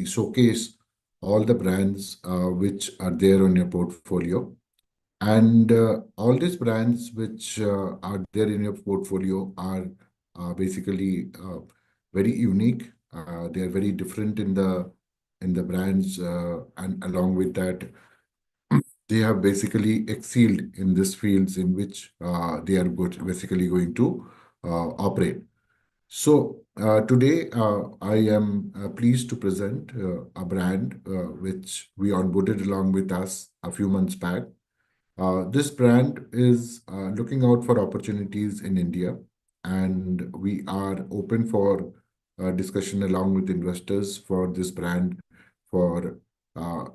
showcase all the brands which are there on your portfolio. And all these brands which are there in your portfolio are basically very unique. They are very different in the brands, and along with that, they have basically excelled in these fields in which they are basically going to operate. So today I am pleased to present a brand which we onboarded along with us a few months back. This brand is looking out for opportunities in India, and we are open for discussion along with investors for this brand for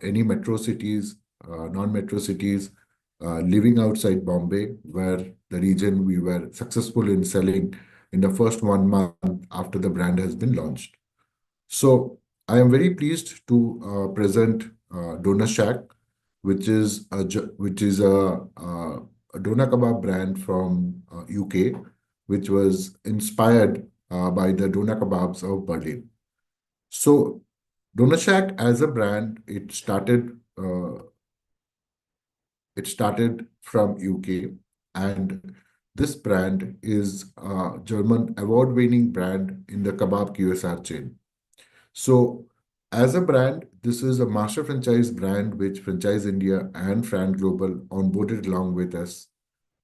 any metro cities, non-metro cities, living outside Bombay, where the region we were successful in selling in the first 1 month after the brand has been launched. So I am very pleased to present Dona Shack, which is a doner kebab brand from UK, which was inspired by the doner kebabs of Berlin. So Dona Shack as a brand, it started from UK, and this brand is a German award-winning brand in the kebab QSR chain. So, as a brand, this is a master franchise brand which Franchise India and Fran Global onboarded along with us,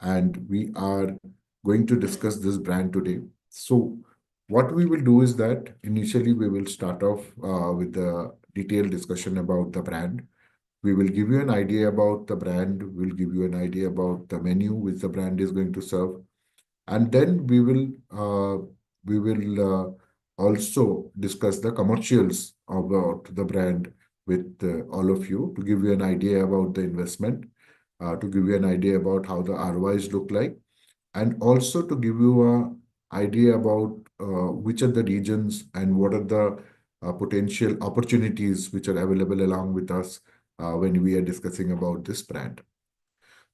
and we are going to discuss this brand today. So, what we will do is that initially we will start off with the detailed discussion about the brand. We will give you an idea about the brand, we'll give you an idea about the menu which the brand is going to serve, and then we will also discuss the commercials about the brand with all of you to give you an idea about the investment, to give you an idea about how the ROIs look like, and also to give you a idea about which are the regions and what are the potential opportunities which are available along with us when we are discussing about this brand.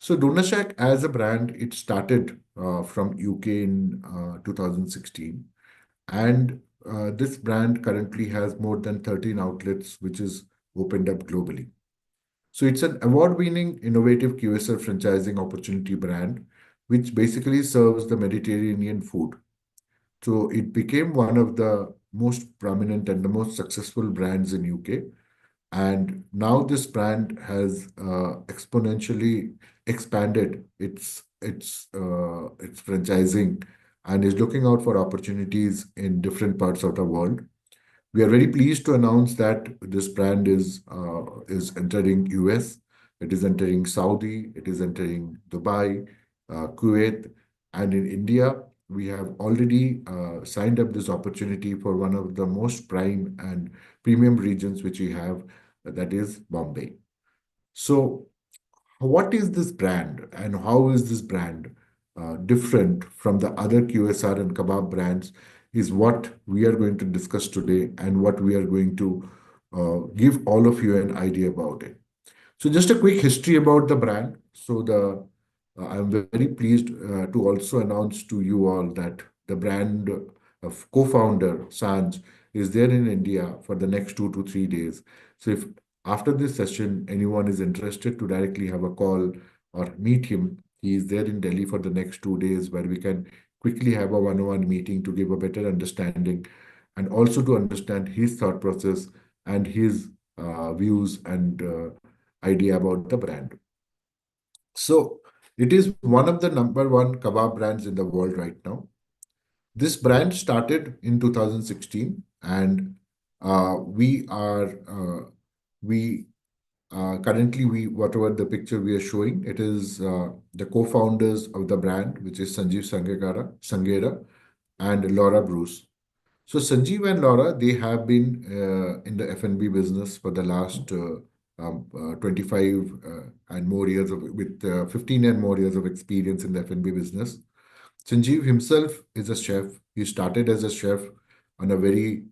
So Dona Shack as a brand, it started from UK in 2016, and this brand currently has more than 13 outlets, which is opened up globally. So it's an award-winning, innovative QSR franchising opportunity brand, which basically serves the Mediterranean food. So it became one of the most prominent and the most successful brands in UK, and now this brand has exponentially expanded its franchising and is looking out for opportunities in different parts of the world. We are very pleased to announce that this brand is entering US, it is entering Saudi, it is entering Dubai, Kuwait, and in India. We have already signed up this opportunity for one of the most prime and premium regions which we have, that is Bombay. So, what is this brand and how is this brand different from the other QSR and kebab brands is what we are going to discuss today and what we are going to give all of you an idea about it. So just a quick history about the brand. I'm very pleased to also announce to you all that the brand of co-founder Sanj is there in India for the next 2 to 3 days. So if after this session anyone is interested to directly have a call or meet him, he is there in Delhi for the next 2 days where we can quickly have a one-on-one meeting to give a better understanding and also to understand his thought process and his views and idea about the brand. So it is one of the number one kebab brands in the world right now. This brand started in 2016, and we are we currently we whatever the picture we are showing, it is the co-founders of the brand, which is Sanjeev Sangera and Laura Bruce. So Sanjeev and Laura, they have been in the F&B business for the last 25 and more years with 15 and more years of experience in the F&B business. Sanjeev himself is a chef. He started as a chef on a very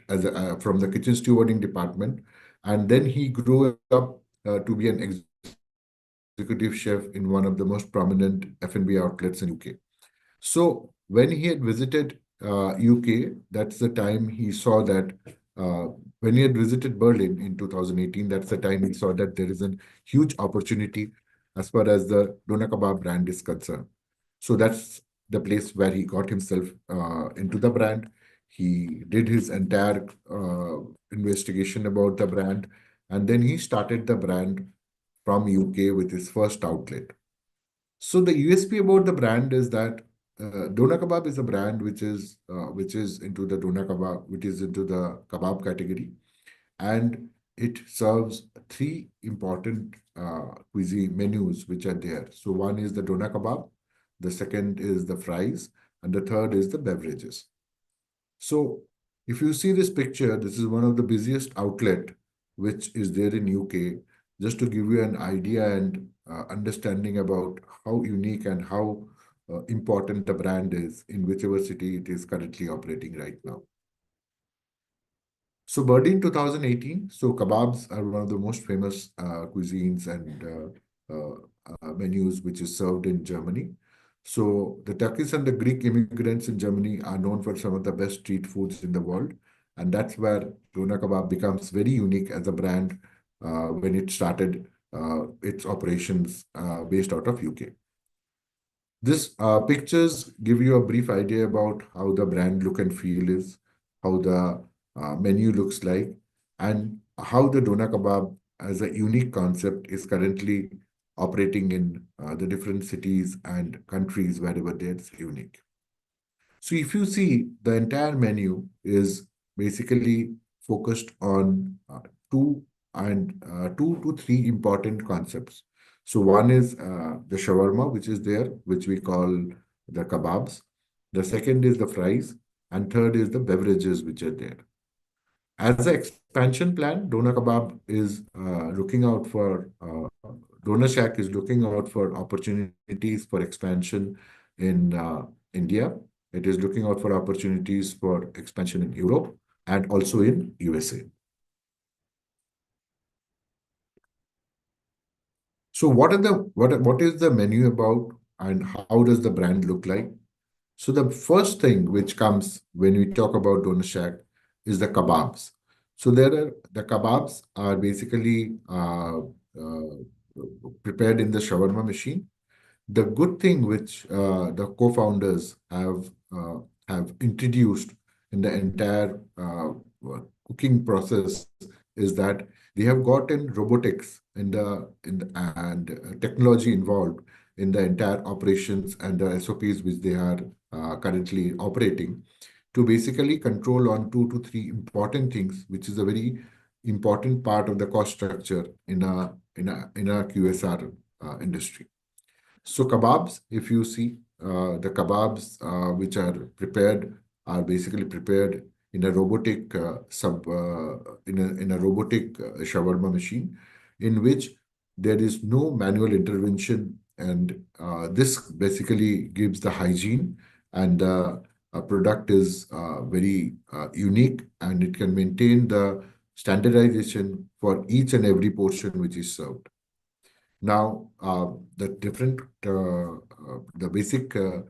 as from the kitchen stewarding department, and then he grew up to be an executive chef in one of the most prominent F&B outlets in UK. So when he had visited UK, that's the time he saw that uh, when he had visited Berlin in 2018, that's the time he saw that there is a huge opportunity as far as the Dona Kebab brand is concerned. So that's the place where he got himself into the brand. He did his entire investigation about the brand, and then he started the brand from UK with his first outlet. So the USP about the brand is that Dona Kebab is a brand which is into the Dona Kebab, which is into the kebab category, and it serves three important cuisine menus which are there. So one is the Dona Kebab, the second is the fries, and the third is the beverages. So if you see this picture, this is one of the busiest outlet which is there in UK. Just to give you an idea and understanding about how unique and how important the brand is in whichever city it is currently operating right now. So Berlin 2018. So kebabs are one of the most famous cuisines and menus which is served in Germany. So the Turkish and the Greek immigrants in Germany are known for some of the best street foods in the world, and that's where Doner Kebab becomes very unique as a brand when it started its operations based out of UK. This pictures give you a brief idea about how the brand look and feel is, how the menu looks like, and how the Dona Kebab as a unique concept is currently operating in the different cities and countries wherever it's unique. So if you see, the entire menu is basically focused on two two to three important concepts. So one is the shawarma, which is there, which we call the kebabs. The second is the fries, and third is the beverages which are there. As an expansion plan, Dona Kebab is looking out for Dona Shack is looking out for opportunities for expansion in India. It is looking out for opportunities for expansion in Europe and also in USA. So what is the menu about and how does the brand look like? So the first thing which comes when we talk about Doner Shack is the kebabs. So the kebabs are basically prepared in the shawarma machine. The good thing which the co-founders have introduced in the entire cooking process is that they have gotten robotics and technology involved in the entire operations and the SOPs which they are currently operating to basically control on two to three important things, which is a very important part of the cost structure in a QSR industry. So kebabs, if you see, the kebabs which are basically prepared in a robotic in a robotic shawarma machine, in which there is no manual intervention, and this basically gives the hygiene, and the product is very unique, and it can maintain the standardization for each and every portion which is served. Now, the basic uh,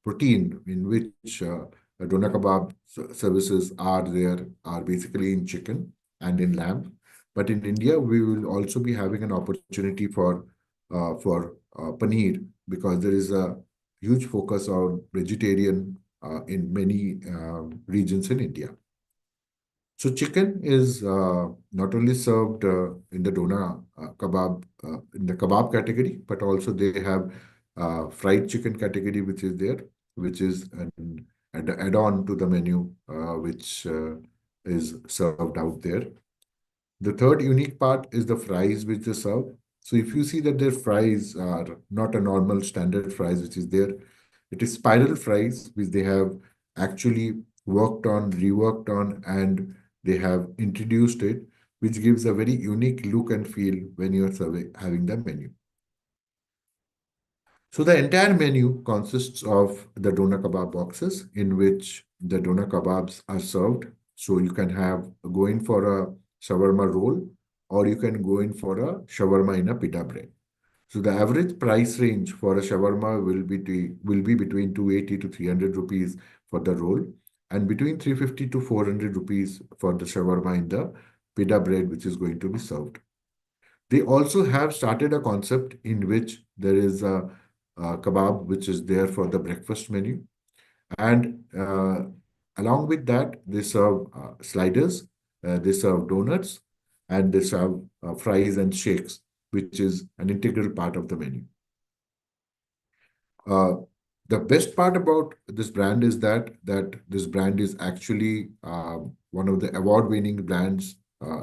protein in which doner kebab services are there are basically in chicken and in lamb. But in India, we will also be having an opportunity for paneer because there is a huge focus on vegetarian in many regions in India. So chicken is not only served in the dona kebab in the kebab category, but also they have fried chicken category, which is there, which is an add-on to the menu, which is served out there. The third unique part is the fries which they serve. So if you see that their fries are not a normal standard fries which is there, it is spiral fries which they have actually worked on, reworked on, and they have introduced it, which gives a very unique look and feel when you are having the menu. So the entire menu consists of the doner kebab boxes in which the doner kebabs are served. So you can have go in for a shawarma roll, or you can go in for a shawarma in a pita bread. So the average price range for a shawarma will be between 280 to 300 rupees for the roll, and between 350 to 400 rupees for the shawarma in the pita bread which is going to be served. They also have started a concept in which there is a kebab which is there for the breakfast menu, and along with that, they serve sliders, they serve donuts, and they serve fries and shakes, which is an integral part of the menu. Uh, the best part about this brand is that this brand is actually one of the award-winning brands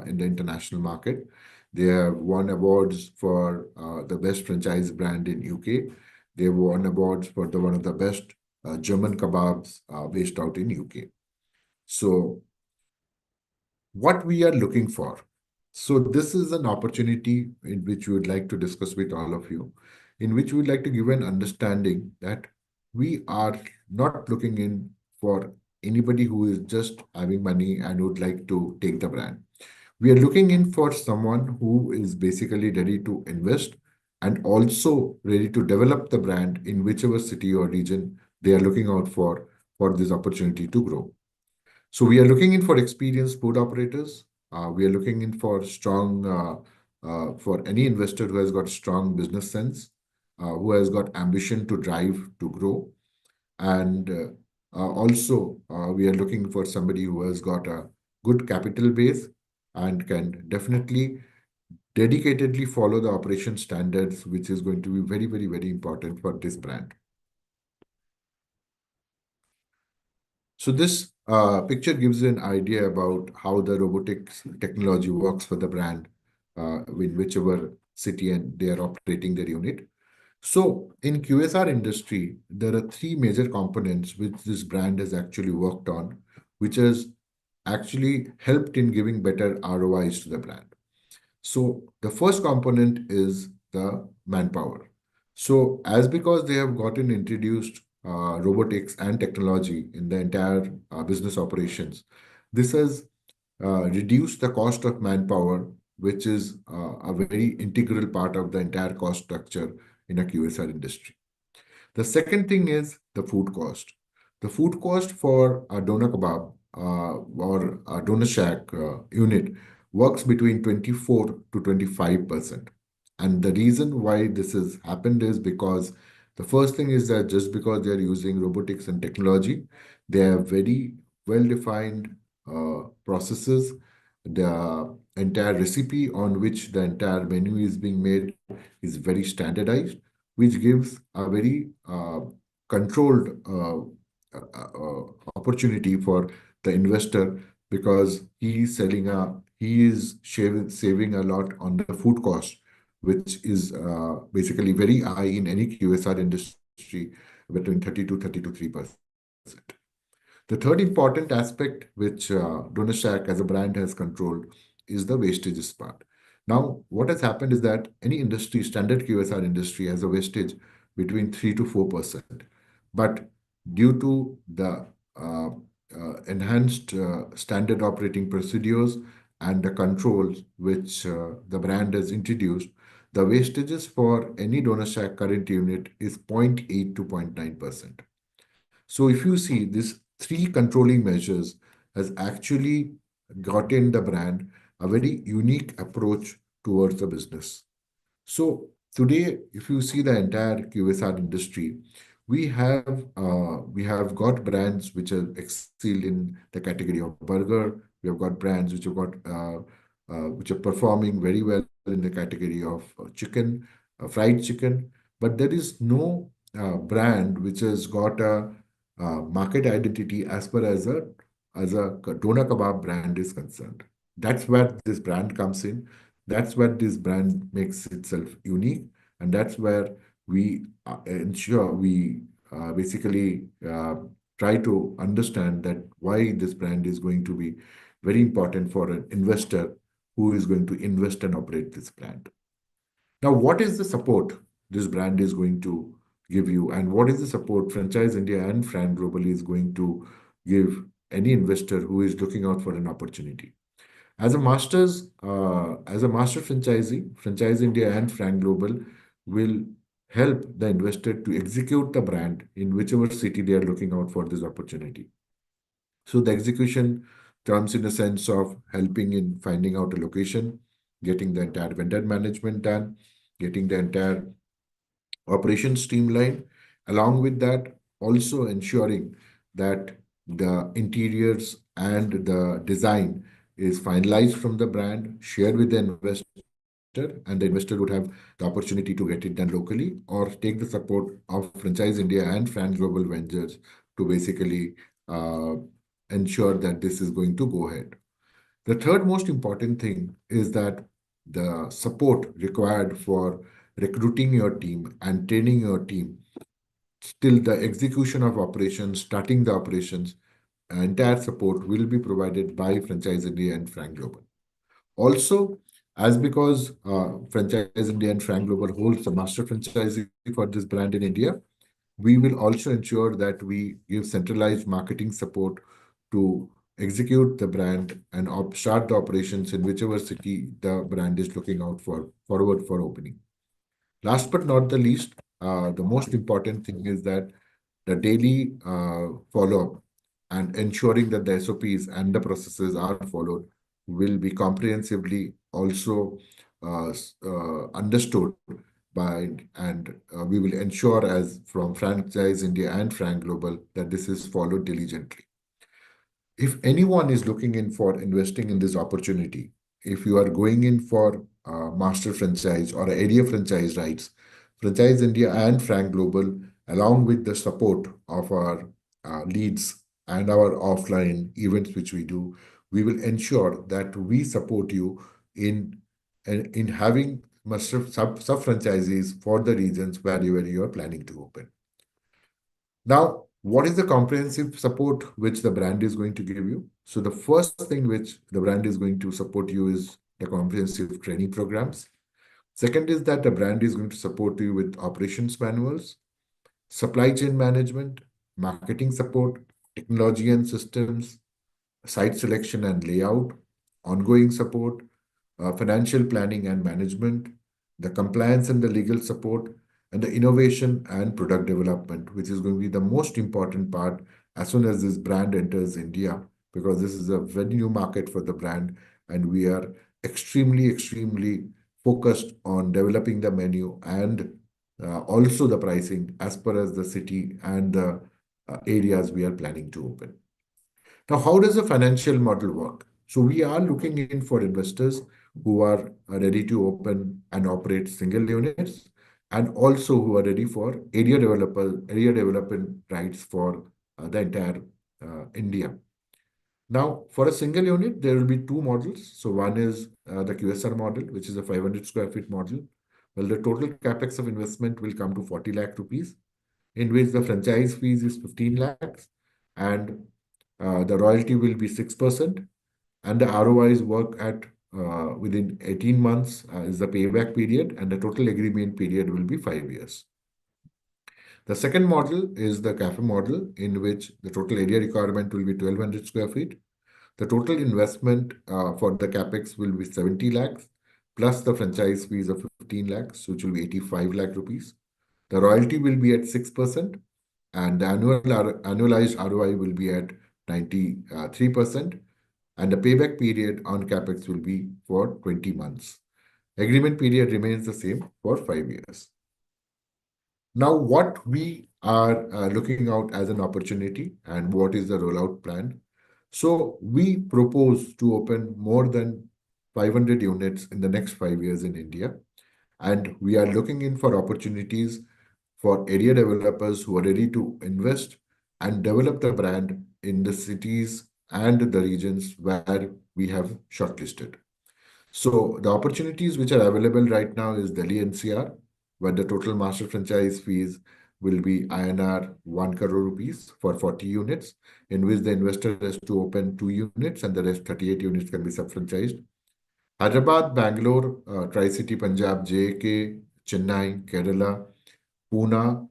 in the international market. They have won awards for the best franchise brand in UK. They won awards for the one of the best German kebabs based out in UK. So what we are looking for. So this is an opportunity in which we would like to discuss with all of you, in which we would like to give an understanding that we are not looking in for anybody who is just having money and would like to take the brand. We are looking in for someone who is basically ready to invest and also ready to develop the brand in whichever city or region they are looking out for this opportunity to grow. So we are looking in for experienced food operators. We are looking in for for any investor who has got strong business sense, who has got ambition to drive to grow, and also we are looking for somebody who has got a good capital base and can definitely dedicatedly follow the operation standards, which is going to be very, very, very important for this brand. So this picture gives you an idea about how the robotics technology works for the brand in whichever city and they are operating their unit. So in QSR industry, there are three major components which this brand has actually worked on, which has actually helped in giving better ROIs to the brand. So the first component is the manpower. So as because they have gotten introduced robotics and technology in the entire business operations, this has reduced the cost of manpower, which is a very integral part of the entire cost structure in a QSR industry. The second thing is the food cost. The food cost for a doner kebab or a doner shack unit works between 24 to 25%. And the reason why this has happened is because the first thing is that just because they are using robotics and technology, they have very well-defined processes. The entire recipe on which the entire menu is being made is very standardized, which gives a very controlled opportunity for the investor because he is saving a lot on the food cost, which is basically very high in any QSR industry between 30 to 33%. The third important aspect which Donashack as a brand has controlled is the wastages part. Now, what has happened is that any industry, standard QSR industry, has a wastage between 3 to 4%. But due to the enhanced standard operating procedures and the controls which the brand has introduced, the wastages for any Donashack current unit is zero point 0.8 to 0.9%. So if you see these three controlling measures has actually gotten the brand a very unique approach towards the business. So today, if you see the entire QSR industry, we have got brands which are excelled in the category of burger. We have got brands which are performing very well in the category of chicken, fried chicken. But there is no brand which has got a market identity as far as a doner kebab brand is concerned. That's where this brand comes in. That's where this brand makes itself unique, and that's where we ensure we basically try to understand that why this brand is going to be very important for an investor who is going to invest and operate this brand. Now, what is the support this brand is going to give you, and what is the support Franchise India and Fran Globally is going to give any investor who is looking out for an opportunity? As a master franchisee, Franchise India and Frank Global, will help the investor to execute the brand in whichever city they are looking out for this opportunity. So the execution comes in a sense of helping in finding out a location, getting the entire vendor management done, getting the entire operation streamlined. Along with that, also ensuring that the interiors and the design is finalized from the brand, shared with the investor, and the investor would have the opportunity to get it done locally or take the support of Franchise India and Fran Global Ventures to basically uh, ensure that this is going to go ahead. The third most important thing is that the support required for recruiting your team and training your team, still the execution of operations, starting the operations, entire support will be provided by Franchise India and Frank Global. Also, as because Franchise India and Frank Global holds the master franchisee for this brand in India, we will also ensure that we give centralized marketing support to execute the brand and start the operations in whichever city the brand is looking out for forward for opening. Last but not the least, the most important thing is that the daily follow-up and ensuring that the SOPs and the processes are followed will be comprehensively also understood by, and we will ensure as from Franchise India and Frank Global that this is followed diligently. If anyone is looking in for investing in this opportunity, if you are going in for master franchise or area franchise rights, Franchise India and Frank Global, along with the support of our leads and our offline events which we do, we will ensure that we support you in in having master sub franchisees for the regions wherever you are planning to open. Now, what is the comprehensive support which the brand is going to give you? So the first thing which the brand is going to support you is the comprehensive training programs. Second is that the brand is going to support you with operations manuals, supply chain management, marketing support, technology and systems, site selection and layout, ongoing support, financial planning and management, the compliance and the legal support, and the innovation and product development, which is going to be the most important part as soon as this brand enters India, because this is a very new market for the brand, and we are extremely focused on developing the menu and also the pricing as per as the city and the areas we are planning to open. Now, how does the financial model work? So we are looking in for investors who are ready to open and operate single units, and also who are ready for area development rights for the entire India. Now, for a single unit, there will be two models. So one is the QSR model, which is a 500 square feet model. Well, the total capex of investment will come to 40 lakh rupees, in which the franchise fees is 15 lakhs, and the royalty will be 6%, and the ROIs work at within 18 months is the payback period, and the total agreement period will be 5 years. The second model is the cafe model, in which the total area requirement will be 1200 square feet. The total investment for the capex will be 70 lakhs, plus the franchise fees of 15 lakhs, which will be 85 lakh rupees. The royalty will be at 6%, and the annualized ROI will be at 93%, and the payback period on capex will be for 20 months. Agreement period remains the same for 5 years. Now, what we are looking out as an opportunity and what is the rollout plan? So we propose to open more than 500 units in the next 5 years in India, and we are looking in for opportunities for area developers who are ready to invest and develop the brand in the cities and the regions where we have shortlisted. So the opportunities which are available right now is Delhi NCR, where the total master franchise fees will be INR 1 crore rupees for 40 units, in which the investor has to open 2 units and the rest 38 units can be sub-franchised. Hyderabad, Bangalore, Tri-City, Punjab, JK, Chennai, Kerala, Pune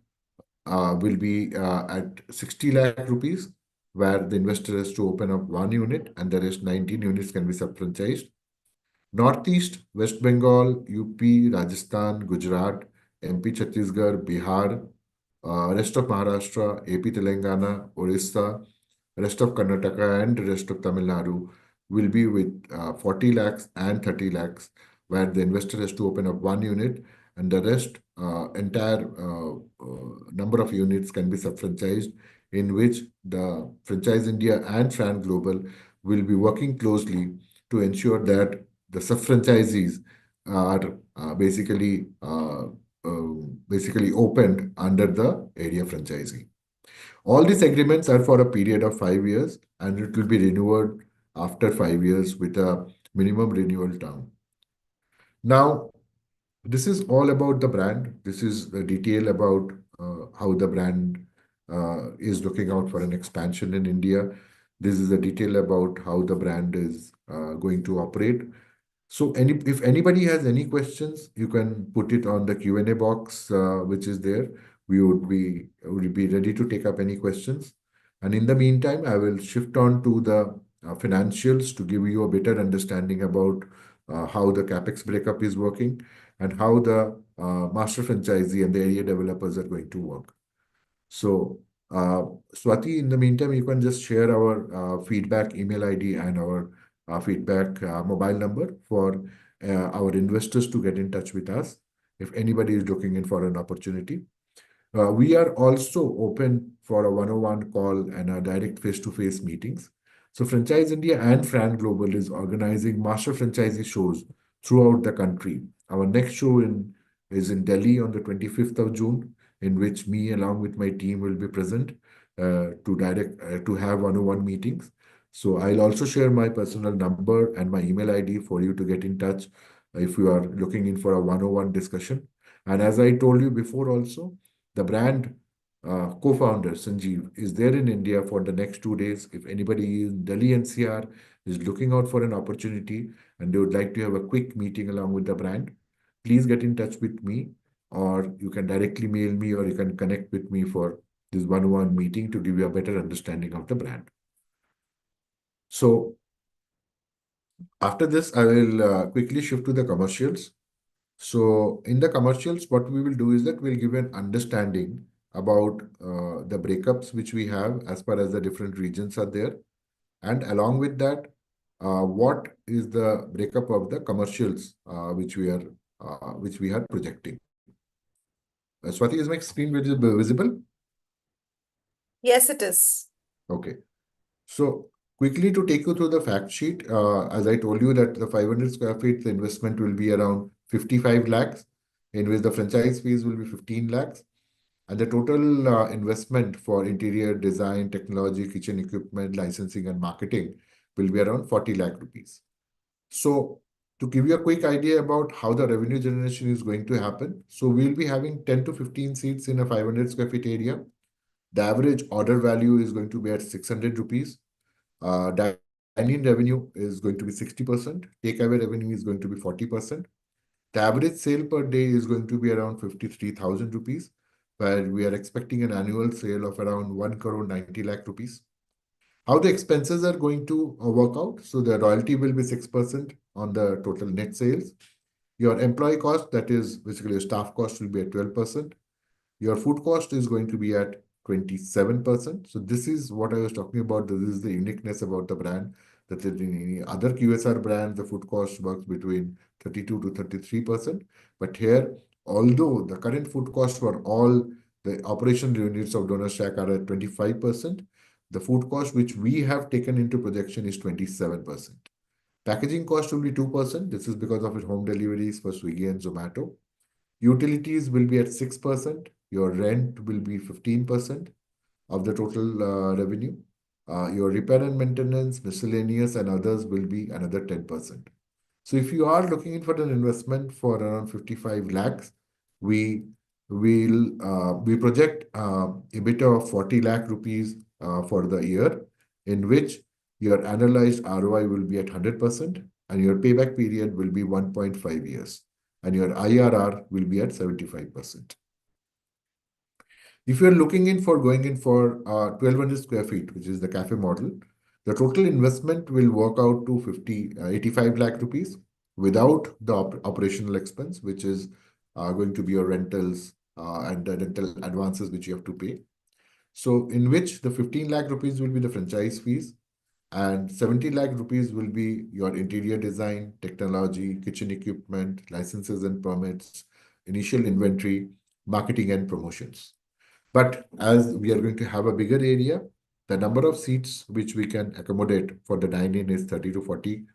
will be at 60 lakh rupees, where the investor has to open up 1 unit and the rest 19 units can be sub-franchised. Northeast, West Bengal, UP, Rajasthan, Gujarat, MP Chhattisgarh, Bihar, rest of Maharashtra, AP Telangana, Orissa, rest of Karnataka, and rest of Tamil Nadu will be with 40 lakhs and 30 lakhs, where the investor has to open up one unit, and the rest, entire number of units can be sub-franchised, in which the Franchise India and Fran Global will be working closely to ensure that the sub-franchisees are basically opened under the area franchisee. All these agreements are for a period of 5 years, and it will be renewed after 5 years with a minimum renewal term. Now, this is all about the brand. This is the detail about how the brand is looking out for an expansion in India. This is the detail about how the brand is going to operate. So, if anybody has any questions, you can put it on the Q&A box, which is there. We would be ready to take up any questions. And in the meantime, I will shift on to the financials to give you a better understanding about how the capex breakup is working and how the master franchisee and the area developers are going to work. So, Swati, in the meantime, you can just share our feedback email ID and our feedback mobile number for our investors to get in touch with us if anybody is looking in for an opportunity. We are also open for a one-on-one call and a direct face-to-face meetings. So Franchise India and Fran Global is organizing master franchisee shows throughout the country. Our next show is in Delhi on the 25th of June, in which me along with my team will be present to have one-on-one meetings. So I'll also share my personal number and my email ID for you to get in touch if you are looking in for a one-on-one discussion. And as I told you before also, the brand co-founder Sanjeev is there in India for the next 2 days. If anybody in Delhi NCR is looking out for an opportunity and they would like to have a quick meeting along with the brand, please get in touch with me, or you can directly mail me, or you can connect with me for this one-on-one meeting to give you a better understanding of the brand. So after this, I will quickly shift to the commercials. So in the commercials, what we will do is that we'll give an understanding about the breakups which we have as far as the different regions are there. And along with that, what is the breakup of the commercials which we are projecting. Swati, is my screen visible? Yes, it is. Okay. So quickly to take you through the fact sheet, as I told you that the 500 square feet, the investment will be around 55 lakhs, in which the franchise fees will be 15 lakhs. And the total investment for interior design, technology, kitchen equipment, licensing, and marketing will be around 40 lakh rupees. So to give you a quick idea about how the revenue generation is going to happen, so we'll be having 10 to 15 seats in a 500 square feet area. The average order value is going to be at 600 rupees. Dine-in revenue is going to be 60%. Takeaway revenue is going to be 40%. The average sale per day is going to be around 53,000 rupees, where we are expecting an annual sale of around 1 crore 90 lakh rupees. How the expenses are going to work out? So the royalty will be 6% on the total net sales. Your employee cost, that is basically your staff cost, will be at 12%. Your food cost is going to be at 27%. So this is what I was talking about. This is the uniqueness about the brand, that in any other QSR brand, the food cost works between 32 to 33%. But here, although the current food cost for all the operational units of Donor Shack are at 25%, the food cost which we have taken into projection is 27%. Packaging cost will be 2%. This is because of its home deliveries for Swiggy and Zomato. Utilities will be at 6%. Your rent will be 15% of the total revenue. Your repair and maintenance, miscellaneous, and others will be another 10%. So if you are looking for an investment for around 55 lakhs, we we project EBITDA of 40 lakh rupees for the year, in which your analyzed ROI will be at 100% and your payback period will be 1.5 years and your IRR will be at 75%. If you're looking in for going in for 1200 square feet, which is the cafe model, the total investment will work out to 85 lakh rupees without the operational expense, which is going to be your rentals and the rental advances which you have to pay. So in which the 15 lakh rupees will be the franchise fees, and 70 lakh rupees will be your interior design, technology, kitchen equipment, licenses and permits, initial inventory, marketing and promotions. But as we are going to have a bigger area, the number of seats which we can accommodate for the dine-in is 30 to 40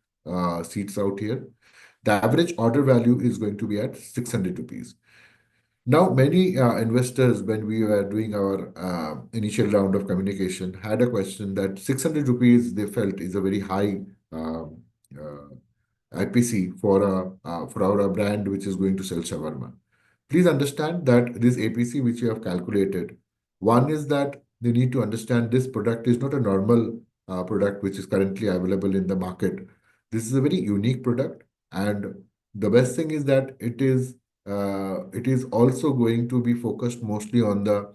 seats out here. The average order value is going to be at 600 rupees. Now, many investors, when we were doing our initial round of communication, had a question that 600 rupees they felt is a very high um, uh, IPC for our brand which is going to sell shawarma. Please understand that this APC which you have calculated, one is that you need to understand this product is not a normal product which is currently available in the market. This is a very unique product, and the best thing is that it is also going to be focused mostly on the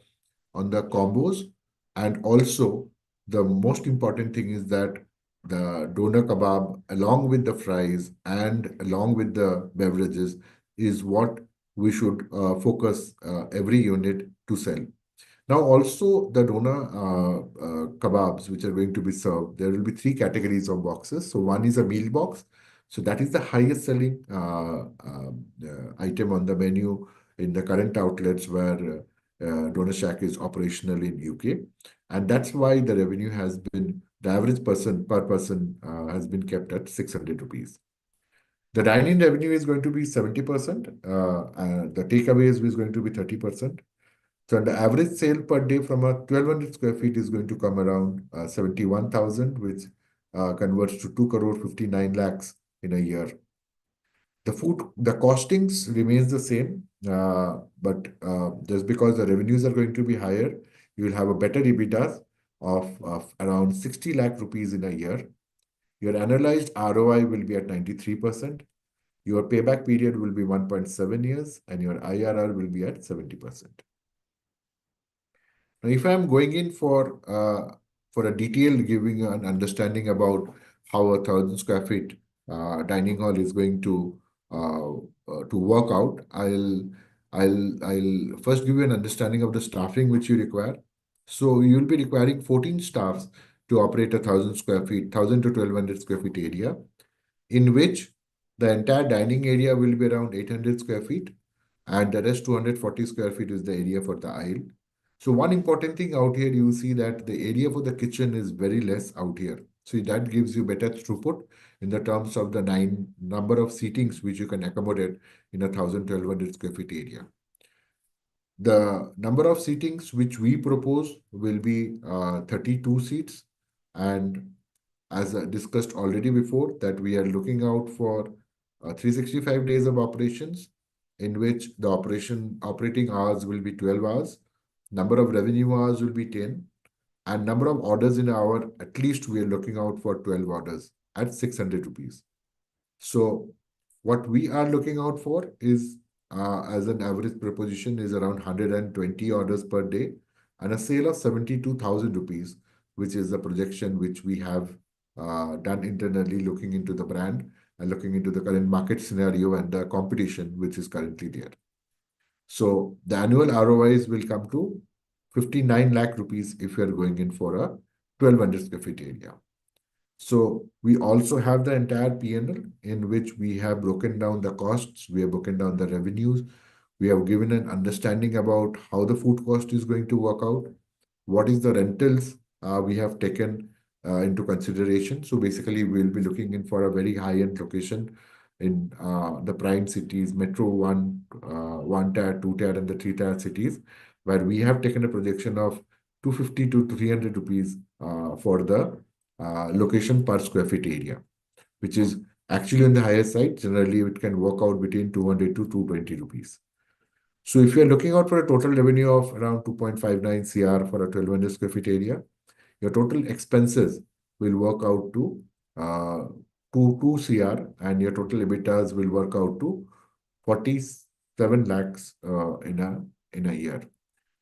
combos, and also the most important thing is that the doner kebab along with the fries and along with the beverages is what we should focus every unit to sell. Now, also the doner kebabs which are going to be served, there will be three categories of boxes. So one is a meal box. So that is the highest selling item on the menu in the current outlets where Doner Shack is operational in UK. And that's why the revenue has been, the average person per person has been kept at 600 rupees. The dine-in revenue is going to be 70%. The takeaways is going to be 30%. So the average sale per day from a 1,200 square feet is going to come around 71,000, which converts to 2 crore 59 lakhs in a year. The costings remains the same, but just because the revenues are going to be higher, you will have a better EBITDA of around 60 lakh rupees in a year. Your analyzed ROI will be at 93%. Your payback period will be 1.7 years, and your IRR will be at 70%. Now, if I'm going in for a detailed giving an understanding about how a 1,000 square feet dining hall is going to work out, I'll first give you an understanding of the staffing which you require. So you'll be requiring 14 staffs to operate a 1,000 square feet, 1,000 to 1,200 square feet area, in which the entire dining area will be around 800 square feet, and the rest 240 square feet is the area for the aisle. So one important thing out here, you see that the area for the kitchen is very less out here. So that gives you better throughput in the terms of the number of seatings which you can accommodate in a 1,200 square feet area. The number of seatings which we propose will be 32 seats, and as discussed already before, that we are looking out for 365 days of operations, in which the operating hours will be 12 hours, number of revenue hours will be 10, and number of orders in an hour, at least we are looking out for 12 orders at 600 rupees. So what we are looking out for is, as an average proposition, is around 120 orders per day and a sale of 72,000 rupees, which is the projection which we have done internally, looking into the brand and looking into the current market scenario and the competition which is currently there. So the annual ROIs will come to 59 lakh rupees if you are going in for a 1,200 square feet area. So we also have the entire P&L in which we have broken down the costs, we have broken down the revenues, we have given an understanding about how the food cost is going to work out, what is the rentals we have taken into consideration. So basically, we'll be looking in for a very high-end location in the prime cities, Metro 1, 1 tier, 2 tier, and the 3 tier cities, where we have taken a projection of 250 to 300 rupees for the location per square feet area, which is actually on the higher side. Generally, it can work out between 200 to 220 rupees. So if you're looking out for a total revenue of around 2.59 CR for a 1,200 square feet area, your total expenses will work out to 2 CR, and your total EBITDAs will work out to 47 lakhs in a year.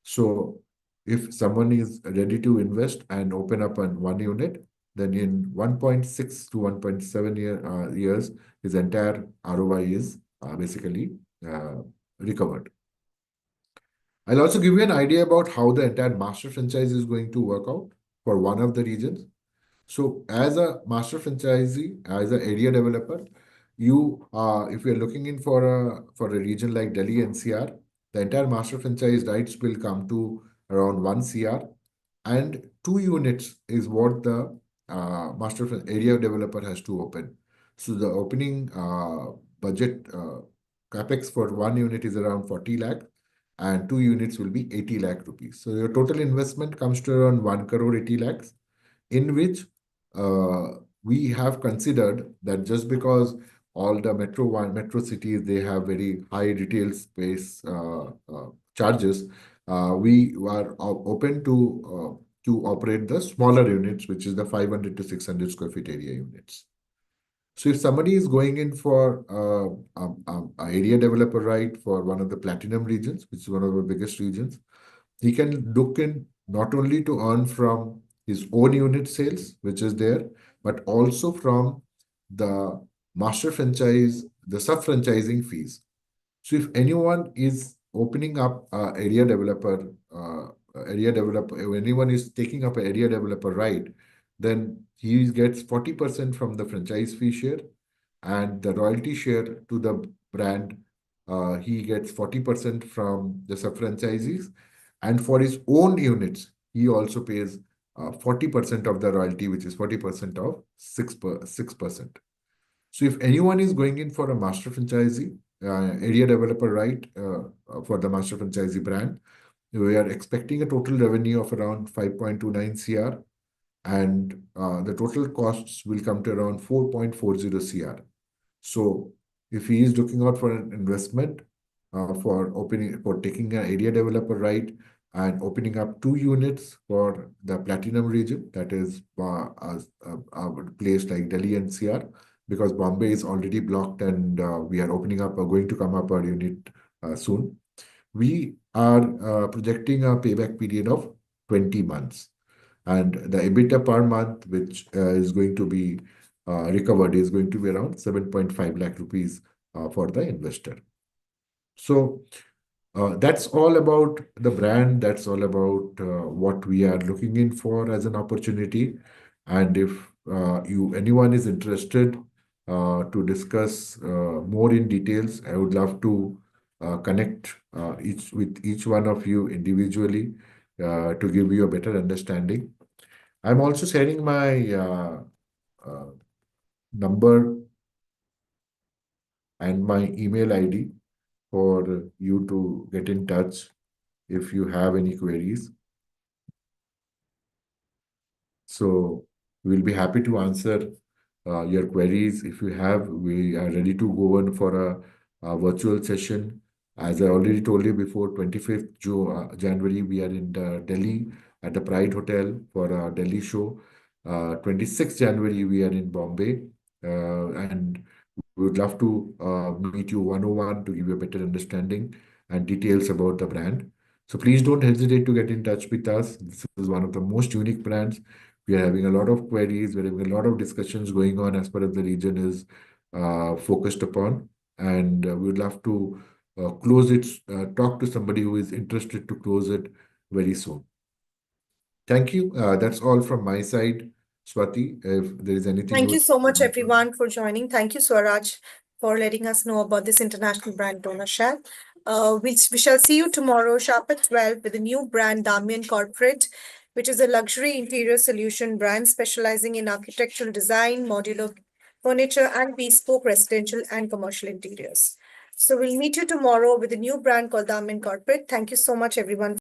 So if someone is ready to invest and open up one unit, then in 1.6 to 1.7 years, his entire ROI is basically uh, recovered. I'll also give you an idea about how the entire master franchise is going to work out for one of the regions. So, as a master franchisee, as an area developer, if you're looking in for a region like Delhi NCR, the entire master franchise rights will come to around 1 CR, and 2 units is what the area developer has to open. So the opening budget capex for 1 unit is around 40 lakh, and 2 units will be 80 lakh rupees. So your total investment comes to around 1 crore 80 lakhs, in which uh, we have considered that just because all the metro cities, they have very high retail space charges, we are open to operate the smaller units, which is the 500 to 600 square feet area units. So if somebody is going in for a area developer right for one of the platinum regions, which is one of the biggest regions, he can look in not only to earn from his own unit sales, which is there, but also from the master franchise, the sub-franchising fees. So if anyone is opening up if anyone is taking up an area developer right, then he gets 40% from the franchise fee share, and the royalty share to the brand, he gets 40% from the sub-franchisees. And for his own units, he also pays 40% of the royalty, which is 40% of 6%. So if anyone is going in for a master franchisee, area developer right for the master franchisee brand, we are expecting a total revenue of around 5.29 CR, and the total costs will come to around 4.40 CR. So if he is looking out for an investment for taking an area developer right and opening up 2 units for the platinum region, that is a place like Delhi NCR, because Bombay is already blocked, and we are opening up, going to come up our unit soon. We are projecting a payback period of 20 months. And the EBITDA per month, which is going to be recovered, is going to be around 7.5 lakh rupees for the investor. So that's all about the brand. That's all about what we are looking in for as an opportunity. And if anyone is interested to discuss more in details, I would love to connect with each one of you individually to give you a better understanding. I'm also sharing my uh, number and my email ID for you to get in touch if you have any queries. So we'll be happy to answer your queries. If you have, we are ready to go on for a virtual session. As I already told you before, 25th January, we are in Delhi at the Pride Hotel for a Delhi show. 26th January, we are in Bombay. And we would love to meet you one-on-one to give you a better understanding and details about the brand. So please don't hesitate to get in touch with us. This is one of the most unique brands. We are having a lot of queries. We're having a lot of discussions going on as far as the region is focused upon. And we would love to close it, talk to somebody who is interested to close it very soon. Thank you. That's all from my side. Swati, if there is anything you Thank you would so like much, to add on. everyone, for joining. Thank you, Swaraj, for letting us know about this international brand donor share. We shall see you tomorrow, sharp at 12, with a new brand, Damian Corporate, which is a luxury interior solution brand specializing in architectural design, modular furniture, and bespoke residential and commercial interiors. So we'll meet you tomorrow with a new brand called Damian Corporate. Thank you so much, everyone.